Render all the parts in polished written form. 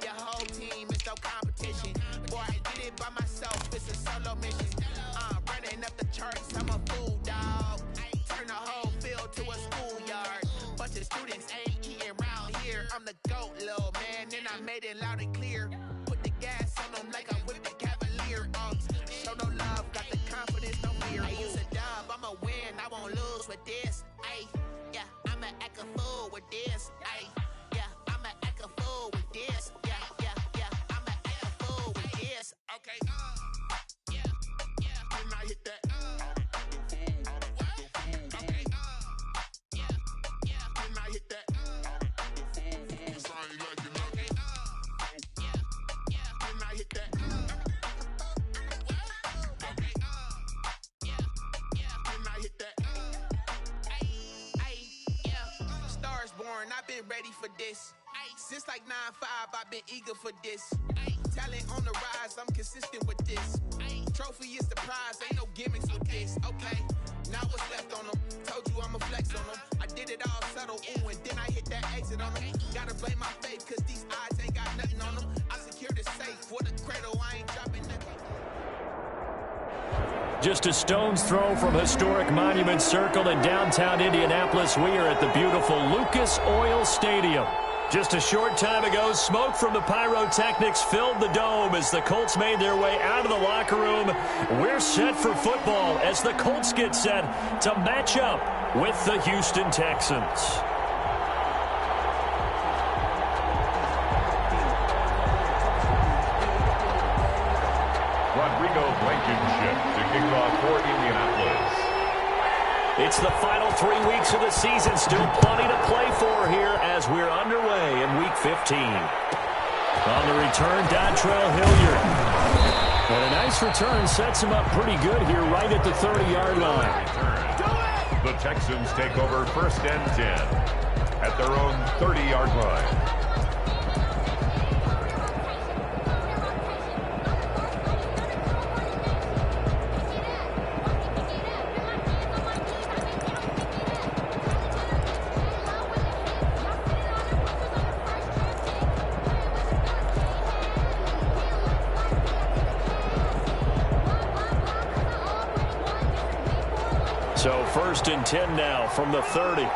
Your whole team is no competition. Boy, I did it by myself, it's a solo mission. Running up the charts, I'm a fool, dog. Turn the whole field to a schoolyard. Bunch of students ain't eating round here. I'm the GOAT, little man, and I made it loud and clear. Put the gas on them like I'm with the Cavalier. Show no love, got the confidence, no fear. I use a dub, I'ma win, I won't lose with this. Ay, yeah, I'ma act a fool with this. Ay, yeah, I'ma act a fool with this. Yeah, yeah, yeah, I'ma act a fool with this. Okay, yeah, yeah, when I hit that. Okay, yeah, yeah, when I hit that. I've been ready for this. Since like 9-5, I've been eager for this. Talent on the rise, I'm consistent with this. Trophy is the prize, ain't no gimmicks with this. Okay, now what's left on them? Told you I'ma flex on them. I did it all subtle, ooh, and then I hit that exit on them. Gotta blame my faith, cause these odds ain't got nothing on them. I secured the safe for the cradle, I ain't dropping nothing. Just a stone's throw from historic Monument Circle in downtown Indianapolis. We are at the beautiful Lucas Oil Stadium. Just a short time ago, smoke from the pyrotechnics filled the dome as the Colts made their way out of the locker room. We're set for football as the Colts get set to match up with the Houston Texans. Blankenship to kick off for Indianapolis. It's the final 3 weeks of the season. Still plenty to play for here as we're underway in Week 15. On the return, Dontrell Hilliard. And a nice return sets him up pretty good here right at the 30-yard line. The Texans take over 1st and 10 at their own 30-yard line. So 1st and 10 now from the 30. Now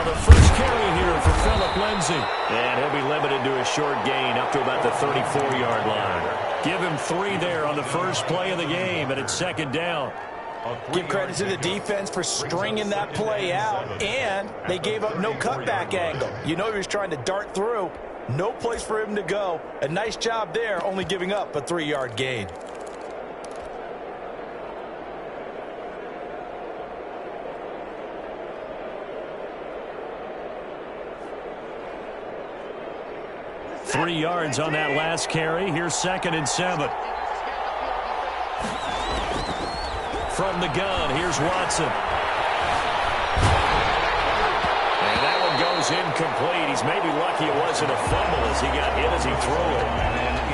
the first carry here for Phillip Lindsay. And he'll be limited to a short gain up to about the 34-yard line. Give him 3 there on the first play of the game, and it's 2nd down. Give credit to the defense for stringing that play out, and they gave up no cutback angle. You know he was trying to dart through. No place for him to go. A nice job there, only giving up a 3-yard gain. Three yards on that last carry. Here's 2nd and 7. From the gun, here's Watson. And that one goes incomplete. He's maybe lucky it wasn't a fumble as he got hit as he threw it.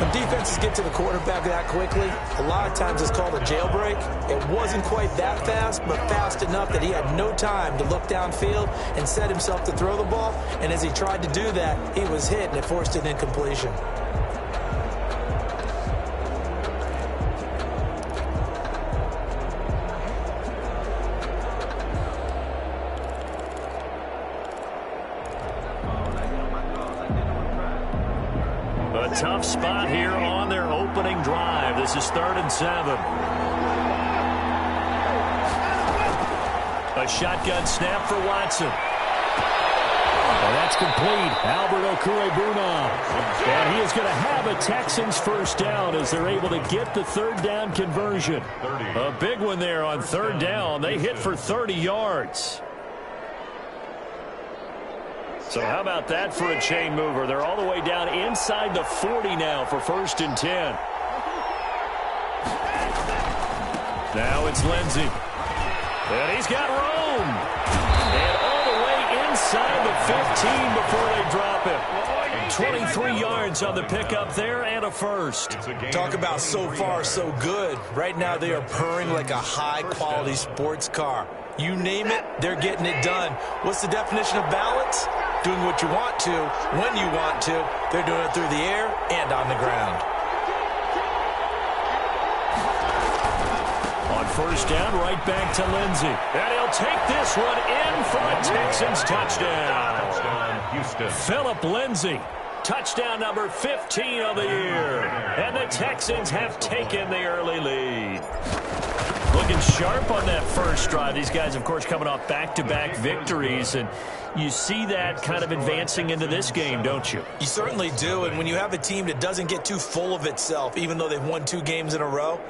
When defenses get to the quarterback that quickly, a lot of times it's called a jailbreak. It wasn't quite that fast, but fast enough that he had no time to look downfield and set himself to throw the ball. And as he tried to do that, he was hit, and it forced an incompletion. Tough spot here on their opening drive. This is 3rd and 7. A shotgun snap for Watson. And that's complete. Albert Okwuegbunam. And he is going to have a Texans first down as they're able to get the 3rd down conversion. A big one there on 3rd down. They hit for 30 yards. So how about that for a chain mover? They're all the way down inside the 40 now for 1st and 10. Now it's Lindsay. And he's got room. And all the way inside the 15 before they drop him. 23 yards on the pickup there and a first. Talk about so far so good. Right now they are purring like a high-quality sports car. You name it, they're getting it done. What's the definition of balance? Doing what you want to, when you want to. They're doing it through the air and on the ground. On first down, right back to Lindsey. And he'll take this one in for a Texans touchdown. Houston. Philip Lindsey, touchdown number 15 of the year. And the Texans have taken the early lead. Looking sharp on that first drive. These guys, of course, coming off back-to-back victories, and you see that kind of advancing into this game, don't you? You certainly do, and when you have a team that doesn't get too full of itself, even though they've won 2 games in a row,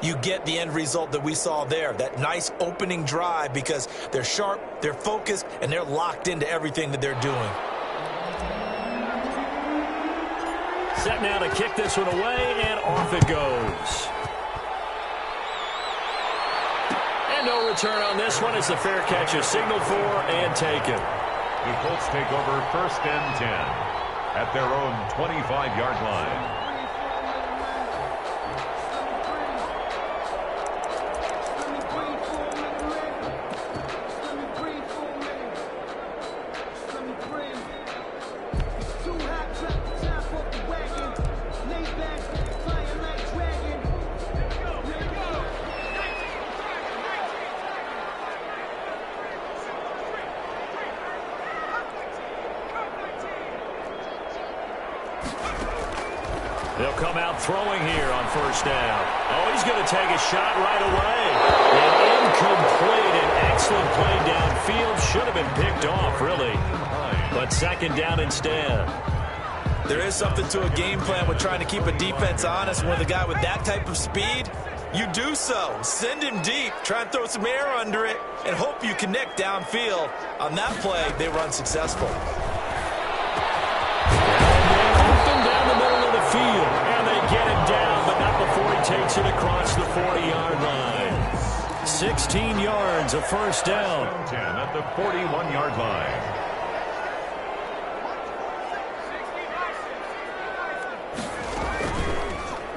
you get the end result that we saw there, that nice opening drive, because they're sharp, they're focused, and they're locked into everything that they're doing. Set now to kick this one away, and off it goes. And no return on this one as the fair catch is signaled for and taken. The Colts take over first and 10 at their own 25-yard line. They'll come out throwing here on first down. Oh, he's going to take a shot right away. And incomplete. An excellent play downfield. Should have been picked off, really. But second down instead. There is something to a game plan with trying to keep a defense honest. With a guy with that type of speed, you do so. Send him deep. Try and throw some air under it and hope you connect downfield. On that play, they were unsuccessful. Down the middle of the field, and they get him down, but not before he takes it across the 40-yard line. 16 yards, a first down. 10 at the 41-yard line.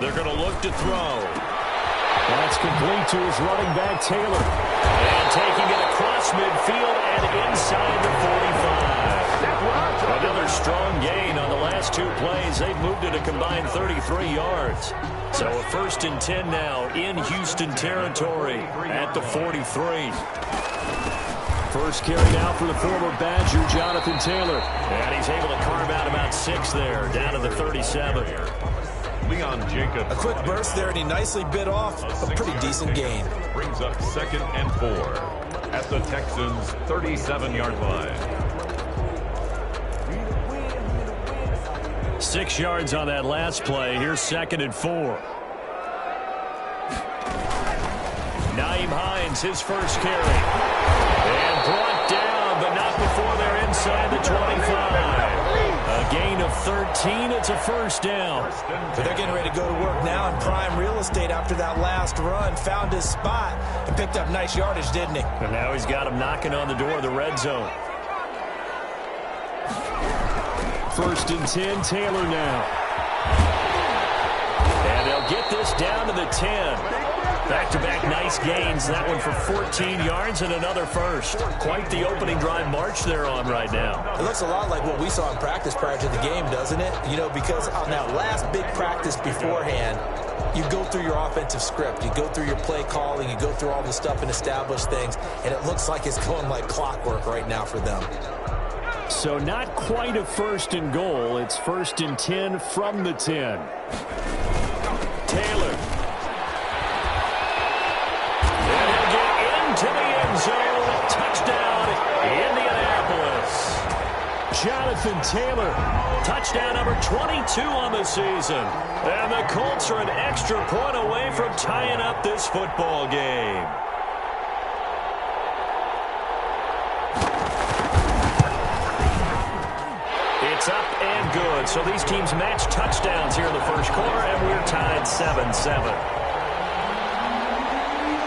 They're going to look to throw. That's complete to his running back, Taylor. And taking it across midfield and inside the 45. Another strong gain on the last 2 plays. They've moved it a combined 33 yards. So a first and 10 now in Houston territory at the 43. First carry now for the former Badger, Jonathan Taylor. And he's able to carve out about 6 there, down to the 37. Leon Jacobs. A quick burst there, and he nicely bit off a pretty decent gain. Brings up second and 4 at the Texans' 37-yard line. 6 yards on that last play. Here's second and 4. Naeem Hines, his first carry. And brought down, but not before they're inside the 25. A gain of 13. It's a first down. But they're getting ready to go to work now in prime real estate after that last run. Found his spot and picked up nice yardage, didn't he? And now he's got him knocking on the door of the red zone. First and 10, Taylor now. And they'll get this down to the 10. Back-to-back nice gains. That one for 14 yards and another first. Quite the opening drive march they're on right now. It looks a lot like what we saw in practice prior to the game, doesn't it? You know, because on that last big practice beforehand, you go through your offensive script. You go through your play calling. You go through all the stuff and establish things. And it looks like it's going like clockwork right now for them. So not quite a first and goal. It's first and 10 from the 10. Taylor. And he'll get into the end zone. Touchdown, Indianapolis. Jonathan Taylor. Touchdown number 22 on the season. And the Colts are an extra point away from tying up this football game. It's up and good. So these teams match touchdowns here in the first quarter, and we're tied 7-7.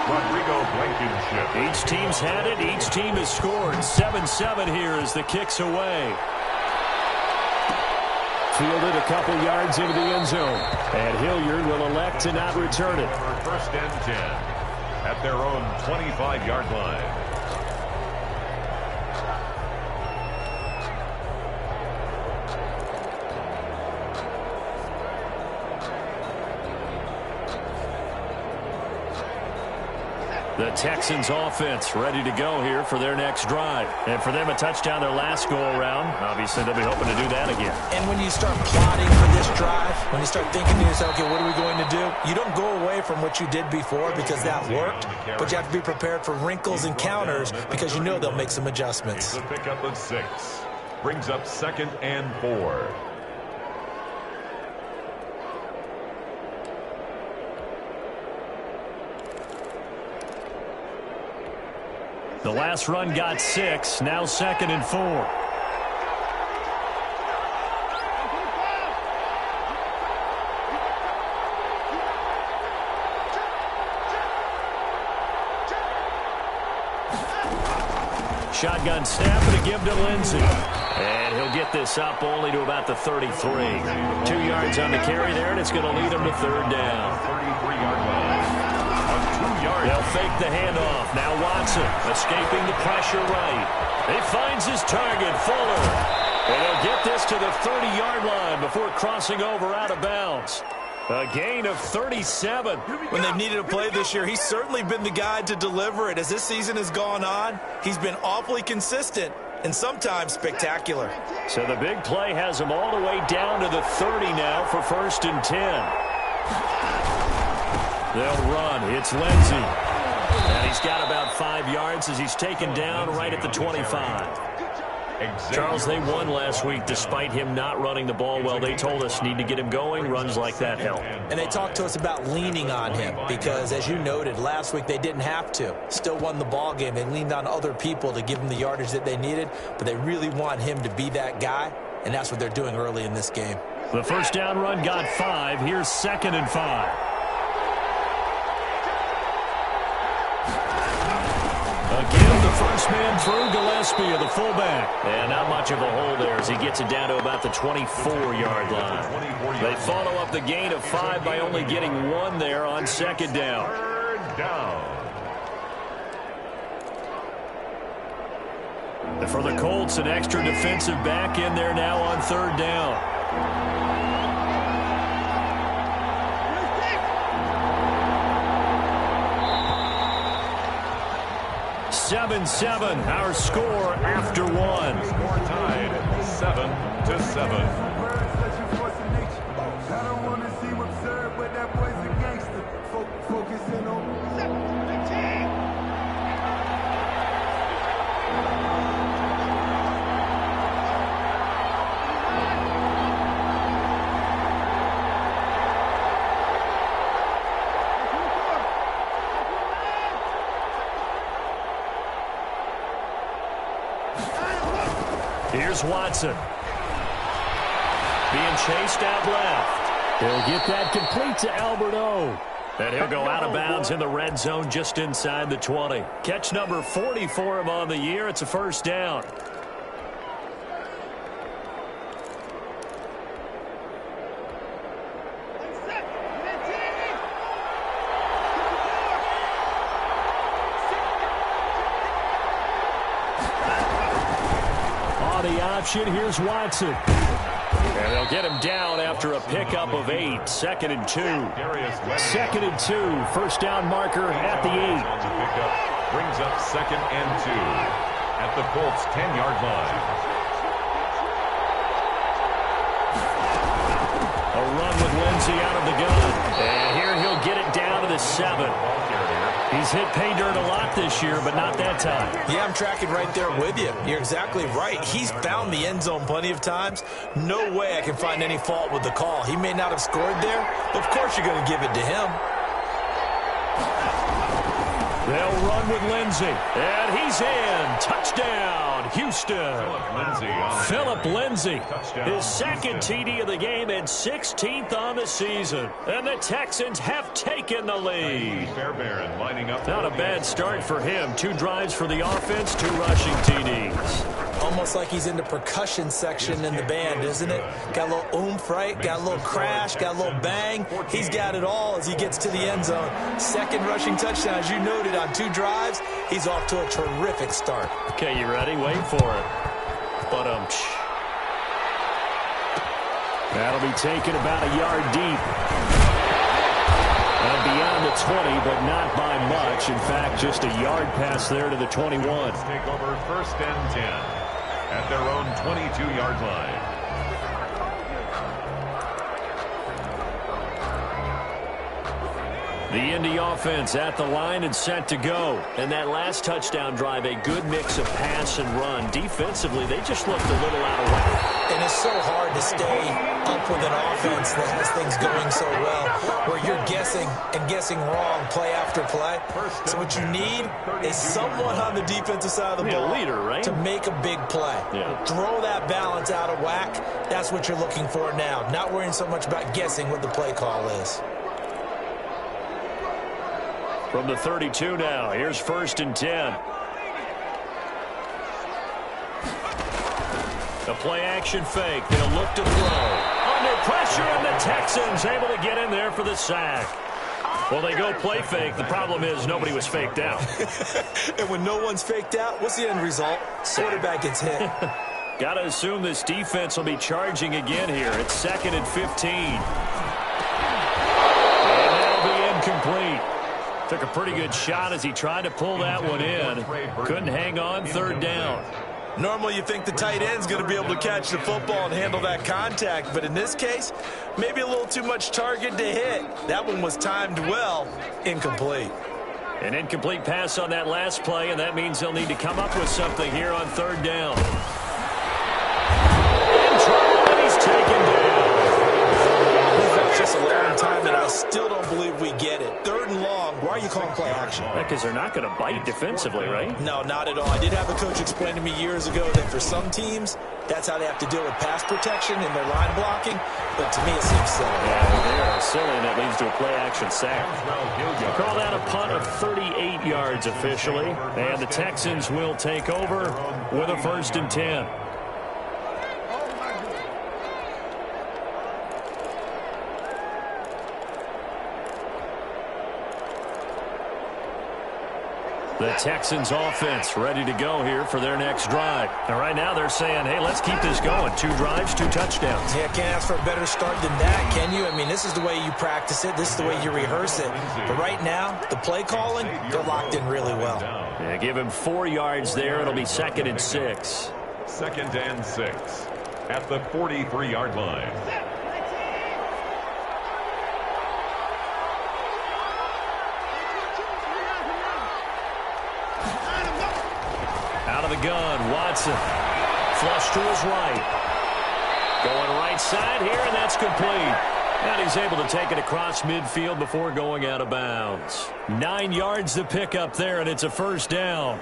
Each team's had it. Each team has scored. 7-7 here as the kick's away. Fielded a couple yards into the end zone. And Hilliard will elect to not return it. First and 10 at their own 25-yard line. The Texans offense ready to go here for their next drive. And for them, a touchdown their last go-around. Obviously, they'll be hoping to do that again. And when you start plotting for this drive, when you start thinking to yourself, okay, what are we going to do? You don't go away from what you did before because that worked, but you have to be prepared for wrinkles and counters because you know they'll make some adjustments. The pickup of 6 brings up 2nd and 4. The last run got 6, now 2nd and 4. Shotgun snap and a give to Lindsey. And he'll get this up only to about the 33. 2 yards on the carry there, and it's going to lead him to 3rd down. 33-yard line. They'll fake the handoff. Now Watson escaping the pressure right. He finds his target, Fuller. And he'll get this to the 30-yard line before crossing over out of bounds. A gain of 37. When they've needed a play this year, he's certainly been the guy to deliver it. As this season has gone on, he's been awfully consistent and sometimes spectacular. So the big play has him all the way down to the 30 now for 1st and 10. They'll run. It's Lindsey. And he's got about 5 yards as he's taken down right at the 25. Charles, they won last week despite him not running the ball well. They told us need to get him going. Runs like that help. And they talked to us about leaning on him because, as you noted, last week they didn't have to. Still won the ball game. They leaned on other people to give them the yardage that they needed, but they really want him to be that guy, and that's what they're doing early in this game. The first down run got 5. Here's 2nd and 5. Again, the first man through, Gillespie, the fullback. And not much of a hole there as he gets it down to about the 24-yard line. They follow up the gain of 5 by only getting 1 there on 2nd down. 3rd down. And for the Colts, an extra defensive back in there now on 3rd down. 7-7, our score after 1. Score tied 7-7. Here's Watson. Being chased out left. He'll get that complete to Albert O. And he'll go out of bounds in the red zone just inside the 20. Catch number 40 for him on the year. It's a 1st down. Here's Watson. And they'll get him down after a pickup of 8. 2nd and 2. 2nd and 2. First down marker at the 8. Brings up 2nd and 2 at the Colts 10-yard line. A run with Lindsey out of the gun. And here he'll get it down to the 7. He's hit pay dirt a lot this year, but not that time. Yeah, I'm tracking right there with you. You're exactly right. He's found the end zone plenty of times. No way I can find any fault with the call. He may not have scored there, but of course you're going to give it to him. They'll run with Lindsay. And he's in. Touchdown, Houston. Phillip Lindsay. His second TD of the game and 16th on the season. And the Texans have taken the lead. Not a bad start for him. 2 drives for the offense, 2 rushing TDs. Almost like he's in the percussion section in the band, isn't it? Got a little oomph, right? Got a little crash, got a little bang. He's got it all as he gets to the end zone. Second rushing touchdown, as you noted, on 2 drives. He's off to a terrific start. Okay, you ready? Wait for it. That'll be taken about a yard deep. Beyond the 20, but not by much. In fact, just a yard pass there to the 21. Take over 1st and 10 at their own 22-yard line. The Indy offense at the line and set to go. And that last touchdown drive, a good mix of pass and run. Defensively, they just looked a little out of whack. And it's so hard to stay up with an offense that has things going so well, where you're guessing and guessing wrong play after play. So what you need is someone on the defensive side of the ball, a leader, right? to make a big play. Yeah. Throw that balance out of whack. That's what you're looking for now. Not worrying so much about guessing what the play call is. From the 32 now, here's 1st and 10. The play-action fake. They'll look to throw. Under pressure, and the Texans able to get in there for the sack. Well, they go play fake. The problem is nobody was faked out. And when no one's faked out, what's the end result? Quarterback gets hit. Got to assume this defense will be charging again here. It's 2nd and 15. And that'll be incomplete. Took a pretty good shot as he tried to pull that one in. Couldn't hang on, 3rd down. Normally you think the tight end's going to be able to catch the football and handle that contact, but in this case, maybe a little too much target to hit. That one was timed well, incomplete. An incomplete pass on that last play, and that means they'll need to come up with something here on 3rd down. In trouble, and he's taken down. That's just a long time, and I still don't believe we get it. 3rd and long. Why are you calling play action? Because they're not going to bite defensively, right? No, not at all. I did have a coach explain to me years ago that for some teams, that's how they have to deal with pass protection and their line blocking. But to me, it seems silly. Yeah, they are silly, and that leads to a play-action sack. Call that a punt of 38 yards officially, and the Texans will take over with a 1st and 10. The Texans offense ready to go here for their next drive. And right now they're saying, hey, let's keep this going. 2 drives, 2 touchdowns. Yeah, can't ask for a better start than that, can you? I mean, this is the way you practice it. This is the way you rehearse it. But right now, the play calling, they're locked in really well. Yeah, give him 4 yards there. It'll be 2nd and 6. 2nd and 6 at the 43-yard line. Out of the gun, Watson. Flush to his right. Going right side here, and that's complete. And he's able to take it across midfield before going out of bounds. 9 yards to pick up there, and it's a 1st down.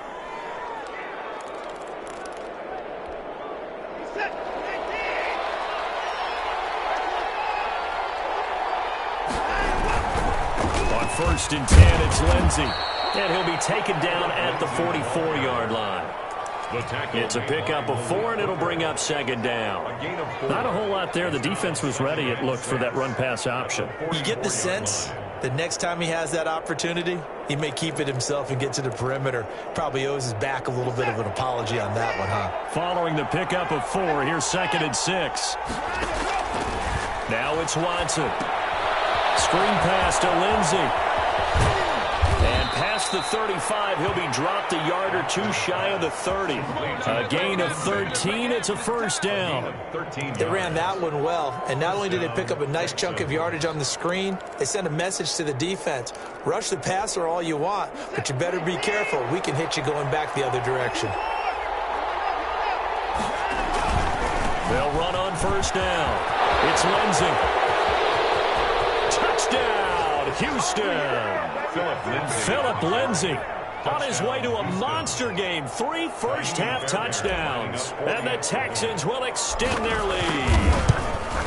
On 1st and 10, it's Lindsay. And he'll be taken down at the 44-yard line. It's a pickup of 4, and it'll bring up 2nd down. Not a whole lot there. The defense was ready, it looked, for that run-pass option. You get the sense that next time he has that opportunity, he may keep it himself and get to the perimeter. Probably owes his back a little bit of an apology on that one, huh? Following the pickup of 4, here's 2nd and 6. Now it's Watson. Screen pass to Lindsay. And past the 35, he'll be dropped a yard or 2 shy of the 30. A gain of 13, it's a 1st down. They ran that one well, and not only did they pick up a nice chunk of yardage on the screen, they sent a message to the defense. Rush the passer all you want, but you better be careful. We can hit you going back the other direction. They'll run on 1st down. It's Lindsay. Touchdown, Houston. Philip Lindsay on his way to a monster game. 3 first-half touchdowns. And the Texans will extend their lead.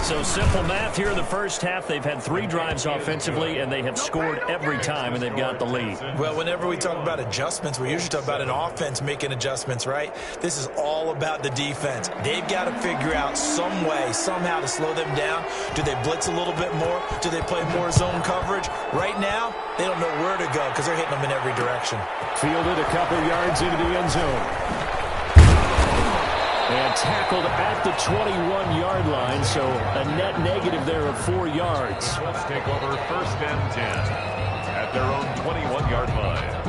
So simple math here in the first half. They've had 3 drives offensively, and they have scored every time, and they've got the lead. Well, whenever we talk about adjustments, we usually talk about an offense making adjustments, right? This is all about the defense. They've got to figure out some way, somehow to slow them down. Do they blitz a little bit more? Do they play more zone coverage? Right now, they don't know where to go because they're hitting them in every direction. Fielded a couple yards into the end zone. And tackled at the 21-yard line, so a net negative there of 4 yards. Let's take over 1st and 10 at their own 21-yard line.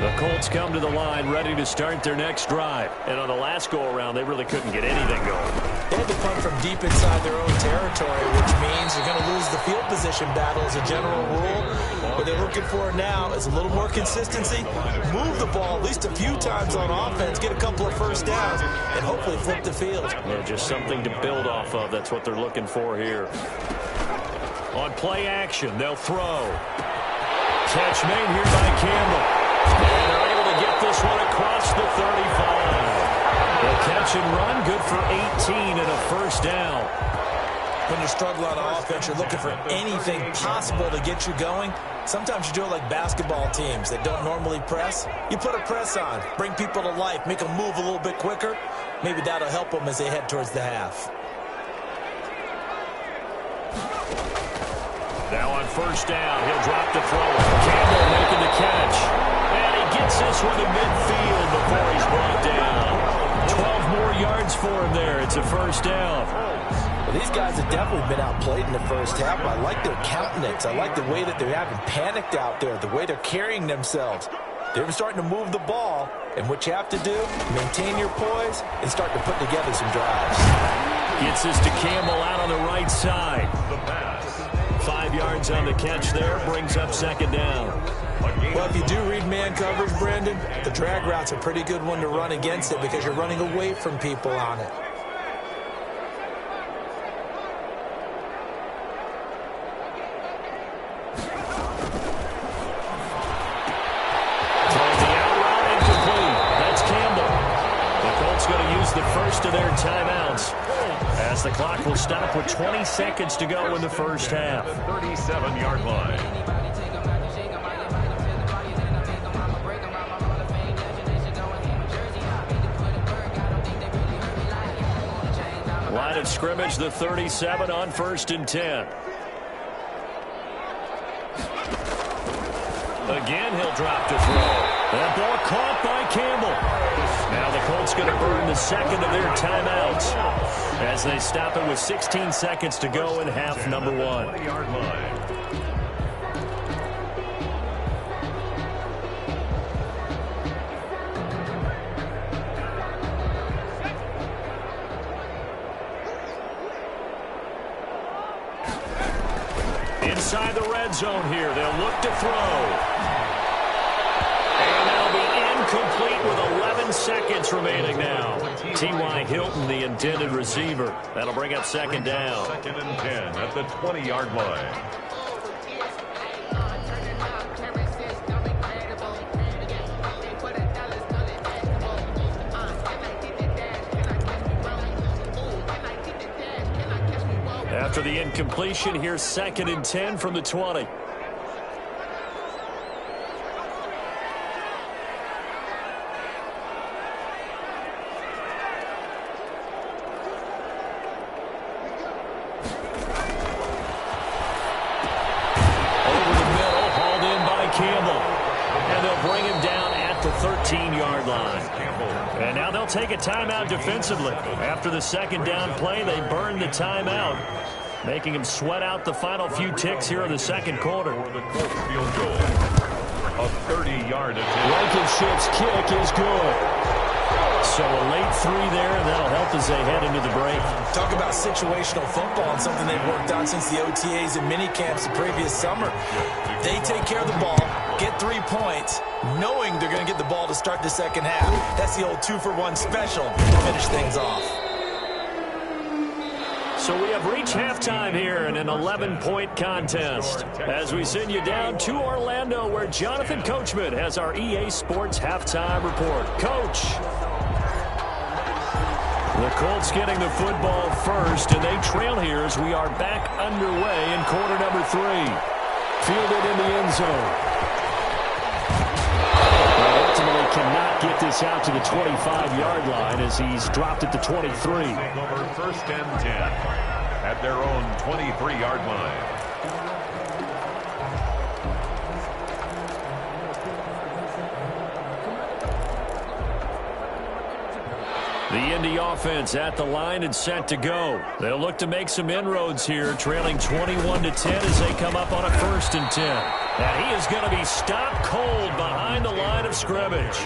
The Colts come to the line ready to start their next drive. And on the last go-around, they really couldn't get anything going. They had to punt from deep inside their own territory, which means they're going to lose the field position battle as a general rule. What they're looking for now is a little more consistency, move the ball at least a few times on offense, get a couple of first downs, and hopefully flip the field. Yeah, just something to build off of. That's what they're looking for here. On play action, they'll throw. Catch made here by Campbell. And they're able to get this one across the 35. The catch and run, good for 18 and a first down. When you struggle on offense, you're looking for anything possible to get you going. Sometimes you do it like basketball teams that don't normally press. You put a press on, bring people to life, make them move a little bit quicker. Maybe that'll help them as they head towards the half. Now on first down, he'll drop the throw. Campbell making the catch. And he gets this one to midfield before he's brought down. 12 more yards for him there. It's a first down. Well, these guys have definitely been outplayed in the first half. I like their countenance. I like the way that they're having panicked out there, the way they're carrying themselves. They're starting to move the ball, and what you have to do, maintain your poise and start to put together some drives. Gets this to Campbell out on the right side. 5 yards on the catch there, brings up second down. Well, if you do read man coverage, Brandon, the drag route's a pretty good one to run against it because you're running away from people on it. The first of their timeouts as the clock will stop with 20 seconds to go in the first half. 37-yard line. Line of scrimmage, the 37 on 1st and 10. Again, he'll drop to throw. That ball caught by Campbell. Now the Colts going to burn the second of their timeouts as they stop it with 16 seconds to go in half number 1. 20-yard line. Inside the red zone here, they'll look to throw. And that'll be incomplete with 11 seconds remaining now. T.Y. Hilton, the intended receiver. That'll bring up second down. 2nd and 10 at the 20-yard line. After the incompletion, here's 2nd and 10 from the 20. The 13-yard line. And now they'll take a timeout defensively. After the second down play, they burn the timeout, making them sweat out the final few ticks here in the second quarter. The Colts field goal. A 30-yard attempt. Blankenship's kick is good. So a late 3 there, and that'll help as they head into the break. Talk about situational football and something they've worked on since the OTAs and mini camps the previous summer. They take care of the ball, get 3 points, knowing they're going to get the ball to start the second half. That's the old 2-for-1 special to finish things off. So we have reached halftime here in an 11-point contest as we send you down to Orlando where Jonathan Coachman has our EA Sports halftime report. Coach. The Colts getting the football first, and they trail here as we are back underway in quarter number 3. Fielded in the end zone. But ultimately cannot get this out to the 25-yard line as he's dropped at the 23. Over first and 10 at their own 23-yard line. The Indy offense at the line and set to go. They'll look to make some inroads here, trailing 21-10 as they come up on a 1st and 10. And he is going to be stopped cold behind the line of scrimmage.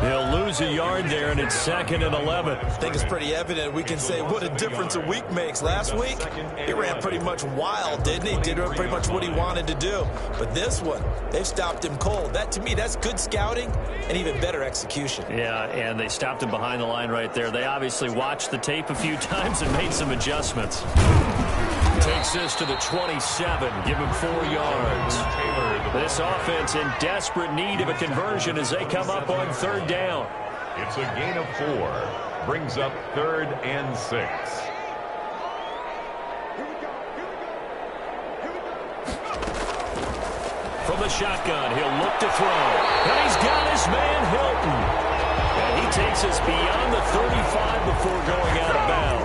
He'll lose a yard there, and it's 2nd and 11. I think it's pretty evident. We can say what a difference a week makes. Last week, he ran pretty much wild, didn't he? Did pretty much what he wanted to do. But this one, they've stopped him cold. That, to me, that's good scouting and even better execution. Yeah, and they stopped him behind the line right there. They obviously watched the tape a few times and made some adjustments. Takes this to the 27. Give him 4 yards. This offense in desperate need of a conversion as they come up on 3rd down. It's a gain of 4. Brings up 3rd and 6. From the shotgun, he'll look to throw. And he's got his man Hilton. And he takes us beyond the 35 before going out of bounds.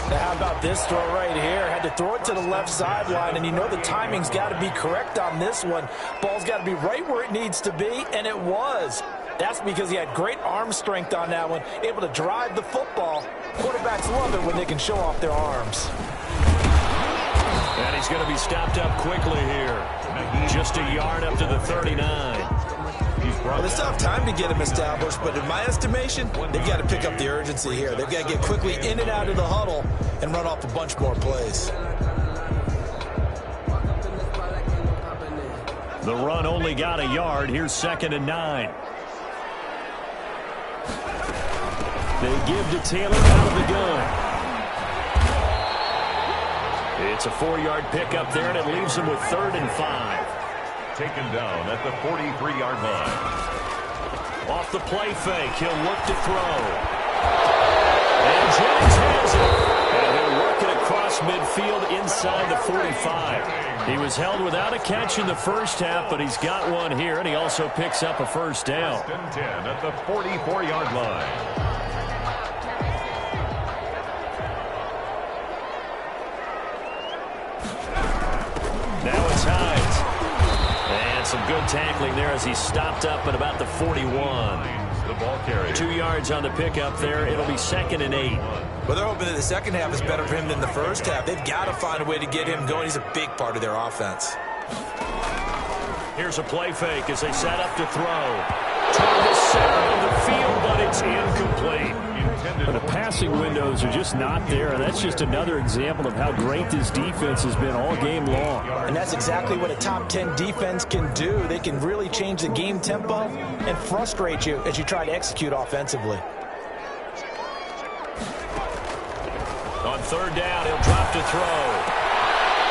Now, how about this throw right here? Had to throw it to the left sideline, and you know the timing's got to be correct on this one. Ball's got to be right where it needs to be, and it was. That's because he had great arm strength on that one, able to drive the football. Quarterbacks love it when they can show off their arms. And he's going to be stopped up quickly here. Just a yard up to the 39. Well, they still have time to get him established, but in my estimation, they've got to pick up the urgency here. They've got to get quickly in and out of the huddle and run off a bunch more plays. The run only got a yard. Here's 2nd and 9. They give to Taylor out of the gun. It's a 4-yard pickup there, and it leaves him with 3rd and 5. Taken down at the 43-yard line. Off the play fake, he'll look to throw. And Jennings has it. And he'll work it across midfield inside the 45. He was held without a catch in the first half, but he's got one here, and he also picks up a 1st down. 10 at the 44-yard line. Now it's Hines. And some good tackling there as he's stopped up at about the 41. The ball carrier. 2 yards on the pickup there. It'll be 2nd and 8. Well, they're hoping that the second half is better for him than the first half. They've got to find a way to get him going. He's a big part of their offense. Here's a play fake as they set up to throw. Toward the center of the field, but it's incomplete. But the passing windows are just not there, and that's just another example of how great this defense has been all game long. And that's exactly what a top 10 defense can do. They can really change the game tempo and frustrate you as you try to execute offensively. On 3rd down, he'll drop to throw.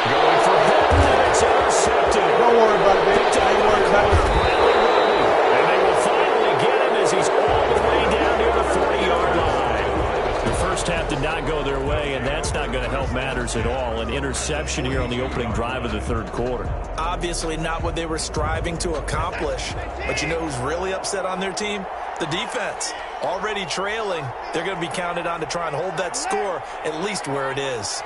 Going for Hilton, and it's intercepted. Don't worry about it, man. Don't worry about it. And they will finally get him as he's all the way down near the 40-yard line. The first half did not go their way, and that's not going to help matters at all. An interception here on the opening drive of the 3rd quarter. Obviously not what they were striving to accomplish. But you know who's really upset on their team? The defense. Already trailing. They're going to be counted on to try and hold that score at least where it is.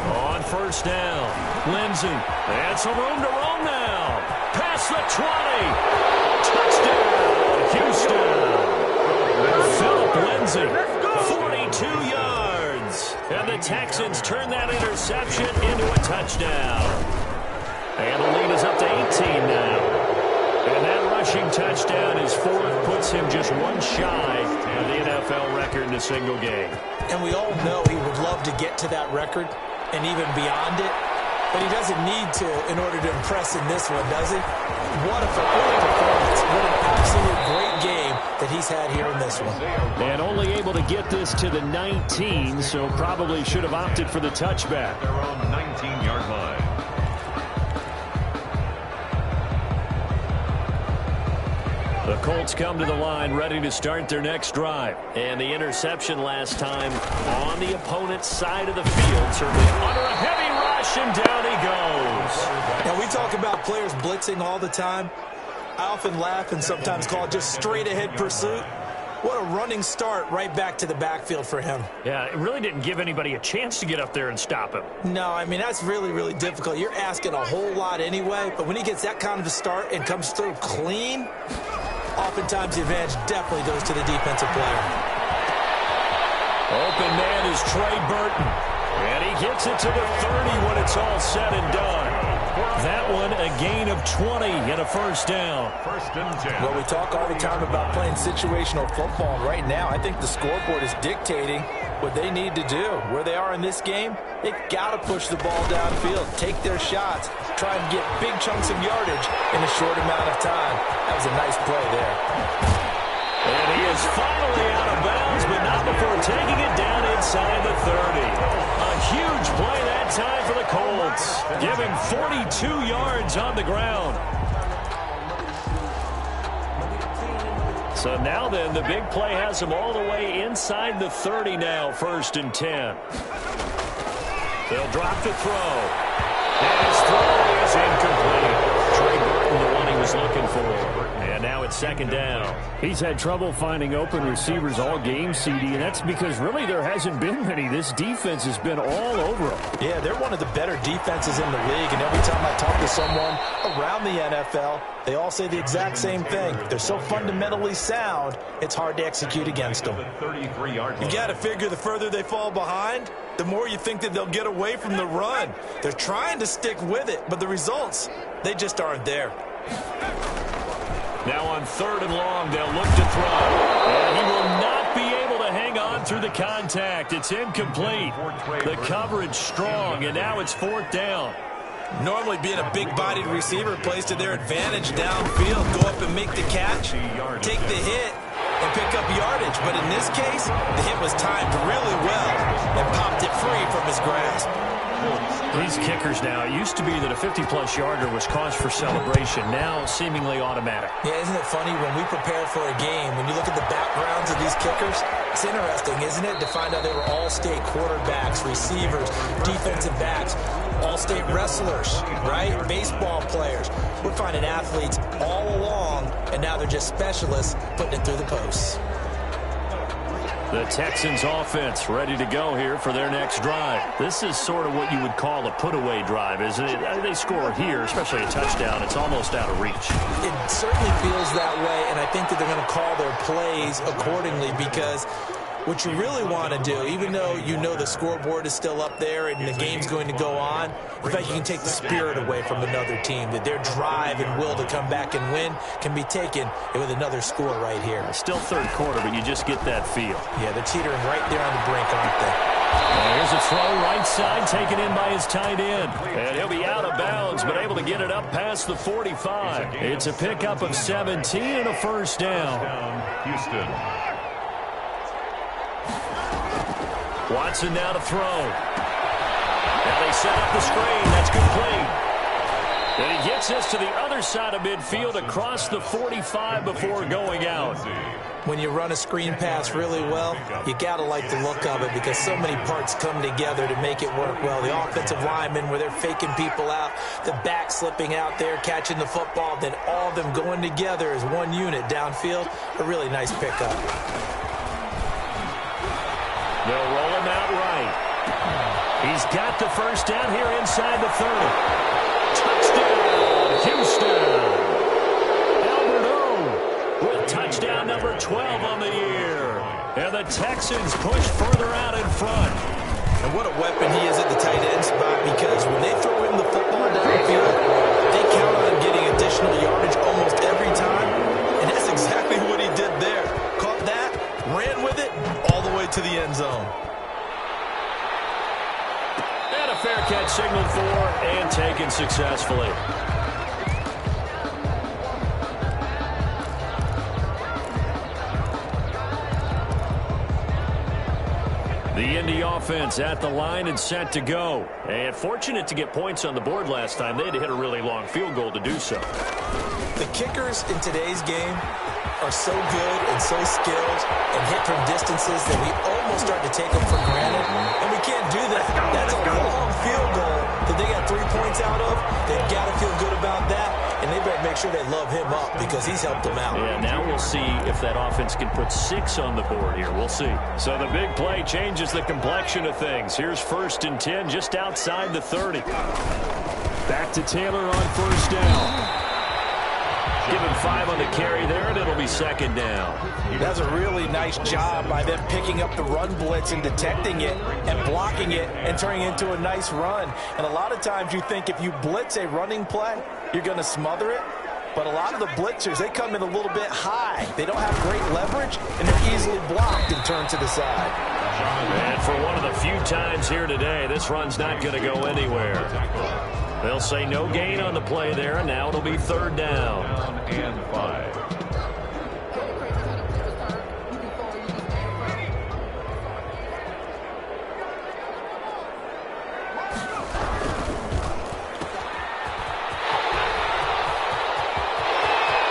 On 1st down, Lindsey. And some room to roam now. Past the 20. Touchdown, Houston. Philip Lindsey, 42 yards. And the Texans turn that interception into a touchdown. And the lead is up to 18 now. And that rushing touchdown is 4th, puts him just one shy of the NFL record in a single game. And we all know he would love to get to that record and even beyond it. But he doesn't need to in order to impress in this one, does he? What a performance. What an absolute great game to that he's had here in this one. And only able to get this to the 19, so probably should have opted for the touchback. Their own 19-yard line. The Colts come to the line ready to start their next drive. And the interception last time on the opponent's side of the field. Certainly under a heavy rush, and down he goes. Now, we talk about players blitzing all the time. I often laugh and sometimes call it just straight-ahead pursuit. What a running start right back to the backfield for him. Yeah, it really didn't give anybody a chance to get up there and stop him. No, I mean, that's really, really difficult. You're asking a whole lot anyway, but when he gets that kind of a start and comes through clean, oftentimes the advantage definitely goes to the defensive player. Open man is Trey Burton. And he gets it to the 30 when it's all said and done. That one a gain of 20 and a first down. First and 10. Well, we talk all the time about playing situational football. And right now, I think the scoreboard is dictating what they need to do. Where they are in this game, they've got to push the ball downfield, take their shots, try and get big chunks of yardage in a short amount of time. That was a nice play there. And he is finally out of bounds, but not before taking it down inside the 30. A huge play that time for the Colts. Give him 42 yards on the ground. So now then, the big play has him all the way inside the 30 now, first and 10. They'll drop the throw. And his throw is incomplete. Trey Burton, the one he was looking for. And now it's second down. He's had trouble finding open receivers all game, CD, and that's because really there hasn't been many. This defense has been all over him. Yeah, they're one of the better defenses in the league, and every time I talk to someone around the NFL, they all say the exact same thing. They're so fundamentally sound, it's hard to execute against them. You got to figure the further they fall behind, the more you think that they'll get away from the run. They're trying to stick with it, but the results, they just aren't there. Now on third and long, they'll look to throw. And he will not be able to hang on through the contact. It's incomplete. The coverage strong, and now it's fourth down. Normally being a big-bodied receiver plays to their advantage downfield. Go up and make the catch, take the hit, and pick up yardage. But in this case, the hit was timed really well and popped it free from his grasp. These kickers now, it used to be that a 50-plus yarder was cause for celebration. Now seemingly automatic. Yeah, isn't it funny when we prepare for a game, when you look at the backgrounds of these kickers, it's interesting, isn't it, to find out they were all-state quarterbacks, receivers, defensive backs, all-state wrestlers, right? Baseball players. We're finding athletes all along, and now they're just specialists putting it through the posts. The Texans offense ready to go here for their next drive. This is sort of what you would call a put-away drive, isn't it? They score here, especially a touchdown. It's almost out of reach. It certainly feels that way, and I think that they're going to call their plays accordingly because what you really want to do, even though you know the scoreboard is still up there and the game's going to go on, in fact, you can take the spirit away from another team, that their drive and will to come back and win can be taken with another score right here. Still third quarter, but you just get that feel. Yeah, they're teetering right there on the brink, aren't they? And here's a throw right side, taken in by his tight end. And he'll be out of bounds, but able to get it up past the 45. It's a pickup of 17 and a first down. Houston. Watson now to throw. Now they set up the screen. That's complete. And he gets us to the other side of midfield across the 45 before going out. When you run a screen pass really well, you got to like the look of it because so many parts come together to make it work well. The offensive linemen where they're faking people out, the back slipping out there, catching the football, then all of them going together as one unit downfield. A really nice pickup. They'll roll him out right. He's got the first down here inside the 30. Touchdown, Houston. Albert O with touchdown number 12 on the year. And the Texans push further out in front. And what a weapon he is at the tight end spot because when they throw him the football downfield, they count on getting additional yardage almost every time. And that's exactly what he did there. Caught that, ran with it, all the way to the end zone. And a fair catch signaled for and taken successfully. The Indy offense at the line and set to go. And fortunate to get points on the board last time. They had to hit a really long field goal to do so. The kickers in today's game are so good and so skilled and hit from distances that we almost start to take them for granted. And we can't do that. That's a long field goal that they got 3 points out of. They've got to feel good about that. And they better make sure they love him up because he's helped them out. Yeah, now we'll see if that offense can put 6 on the board here. We'll see. So the big play changes the complexion of things. Here's 1st and 10 just outside the 30. Back to Taylor on 1st down. Give him 5 on the carry there, and it'll be 2nd down. That's a really nice job by them picking up the run blitz and detecting it and blocking it and turning it into a nice run. And a lot of times you think if you blitz a running play, you're going to smother it. But a lot of the blitzers, they come in a little bit high. They don't have great leverage, and they're easily blocked and turned to the side. And for one of the few times here today, this run's not going to go anywhere. They'll say no gain on the play there, and now it'll be 3rd down. And 5.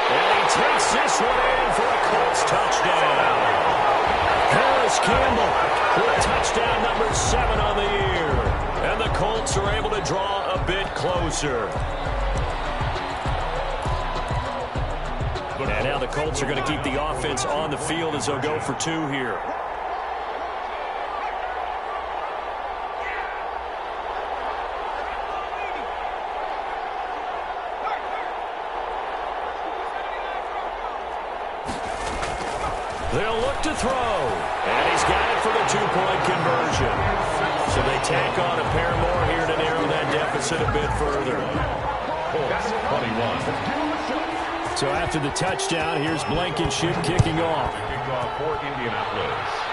And he takes this one in for a Colts touchdown. Harris Campbell with touchdown number 7 on the year. And the Colts are able to draw a bit closer. And now the Colts are going to keep the offense on the field as they'll go for 2 here. They'll look to throw. And he's got it for the 2-point conversion. So they tack on a pair more here to narrow that deficit a bit further. Colts 21. So after the touchdown, here's Blankenship kicking off. Kickoff for Indianapolis.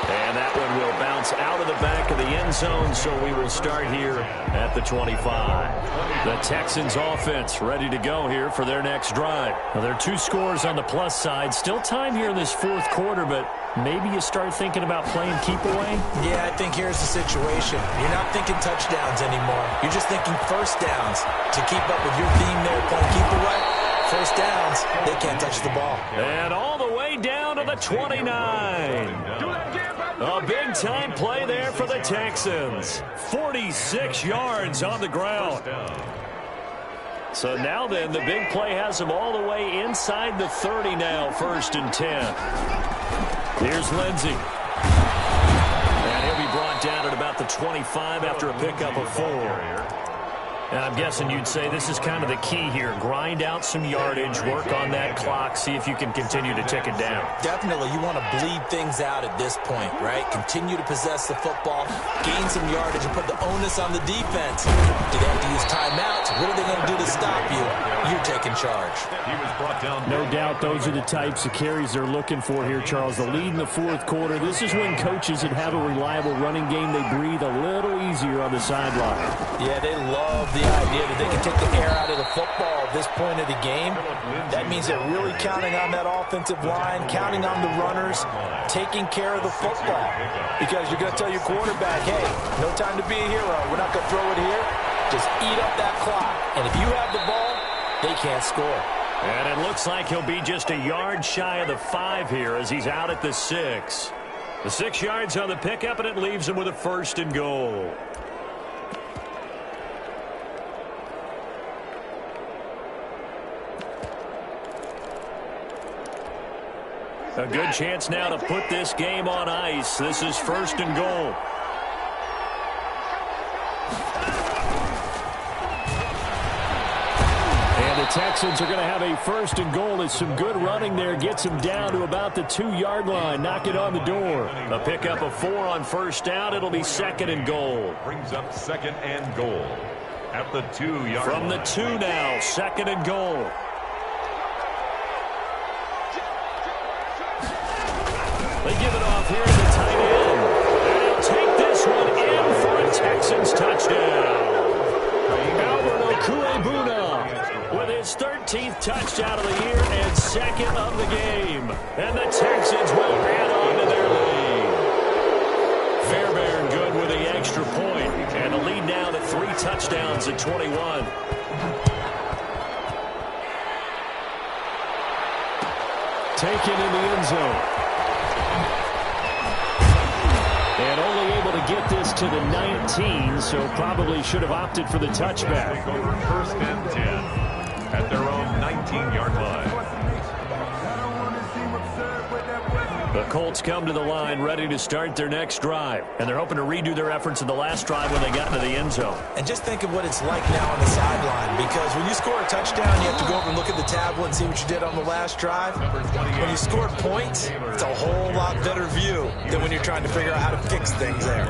And that one will bounce out of the back of the end zone, so we will start here at the 25. The Texans offense ready to go here for their next drive. Now, there are 2 scores on the plus side. Still time here in this 4th quarter, but maybe you start thinking about playing keep away? Yeah, I think here's the situation. You're not thinking touchdowns anymore. You're just thinking 1st downs. To keep up with your theme there, playing keep away, 1st downs, they can't touch the ball. And all the way down to the 29. A big-time play there for the Texans. 46 yards on the ground. So now then, the big play has them all the way inside the 30 now, 1st and 10. Here's Lindsey. And he'll be brought down at about the 25 after a pickup of 4. And I'm guessing you'd say this is kind of the key here. Grind out some yardage, work on that clock, see if you can continue to tick it down. Definitely, you want to bleed things out at this point, right? Continue to possess the football, gain some yardage, and put the onus on the defense. Do they have to use timeouts? What are they going to do to stop you? You're taking charge. He was brought down. No doubt those are the types of carries they're looking for here, Charles. The lead in the 4th quarter. This is when coaches that have a reliable running game, they breathe a little easier on the sideline. Yeah, they love the idea that they can take the air out of the football at this point of the game. That means they're really counting on that offensive line, counting on the runners, taking care of the football. Because you're going to tell your quarterback, hey, no time to be a hero. We're not going to throw it here. Just eat up that clock. And if you have the ball, they can't score. And it looks like he'll be just a yard shy of the 5 here as he's out at the 6. The 6 yards on the pickup, and it leaves him with a 1st and goal. A good chance now to put this game on ice. This is 1st and goal. And the Texans are going to have a 1st and goal as some good running there gets them down to about the 2-yard line. Knock it on the door. A pickup of 4 on 1st down. It'll be 2nd and goal. Brings up 2nd and goal at the 2-yard line. From the 2 now, 2nd and goal. They give it off here to the tight end. And he'll take this one in for a Texans touchdown. Albert with his 13th touchdown of the year and second of the game. And the Texans will add on to their lead. Fairbairn good with the extra point, and the lead now to 3 touchdowns at 21. Taken in the end zone. And only able to get this to the 19, so probably should have opted for the touchback. Take over 1st and 10 at their own 19-yard line. The Colts come to the line ready to start their next drive, and they're hoping to redo their efforts in the last drive when they got into the end zone. And just think of what it's like now on the sideline, because when you score a touchdown, you have to go over and look at the tablet and see what you did on the last drive. When you score points, it's a whole lot better view than when you're trying to figure out how to fix things there.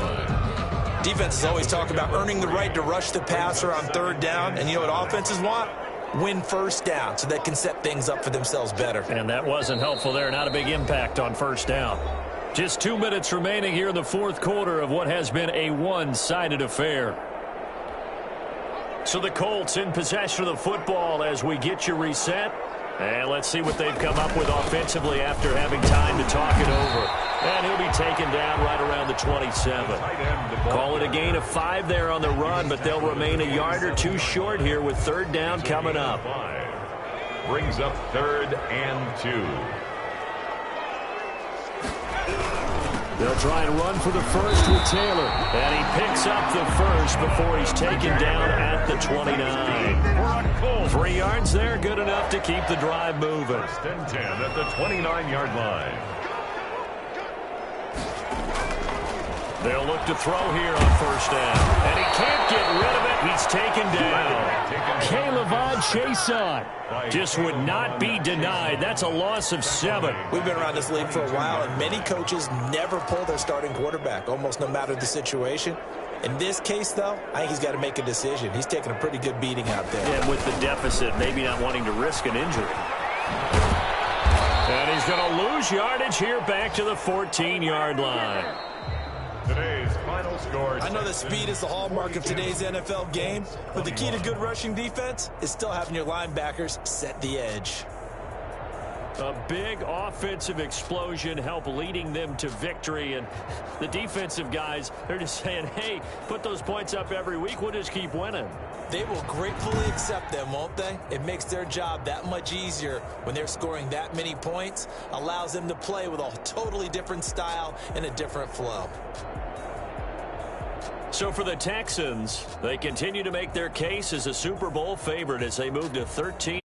Defenses always talk about earning the right to rush the passer on 3rd down, and you know what offenses want? Win 1st down so they can set things up for themselves better. And that wasn't helpful there. Not a big impact on 1st down. Just 2 minutes remaining here in the 4th quarter of what has been a one-sided affair. So the Colts in possession of the football as we get you reset. And let's see what they've come up with offensively after having time to talk it over. And he'll be taken down right around the 27. Call it a gain of 5 there on the run, but they'll remain a yard or 2 short here with 3rd down coming up. Brings up 3rd and 2. They'll try and run for the first with Taylor. And he picks up the first before he's taken down at the 29. 3 yards there, good enough to keep the drive moving. 1st and 10 at the 29-yard line. They'll look to throw here on 1st down. And he can't get rid of it. He's taken down. Caleb Chason just would not be denied. That's a loss of 7. We've been around this league for a while, and many coaches never pull their starting quarterback, almost no matter the situation. In this case, though, I think he's got to make a decision. He's taking a pretty good beating out there. And with the deficit, maybe not wanting to risk an injury. And he's going to lose yardage here back to the 14-yard line. Today's final score. I know that speed is the hallmark of today's NFL game, but the key to good rushing defense is still having your linebackers set the edge. A big offensive explosion help leading them to victory, and the defensive guys, they're just saying, hey, put those points up every week, we'll just keep winning. They will gratefully accept them, won't they? It makes their job that much easier when they're scoring that many points, allows them to play with a totally different style and a different flow. So for the Texans, they continue to make their case as a Super Bowl favorite as they move to 13.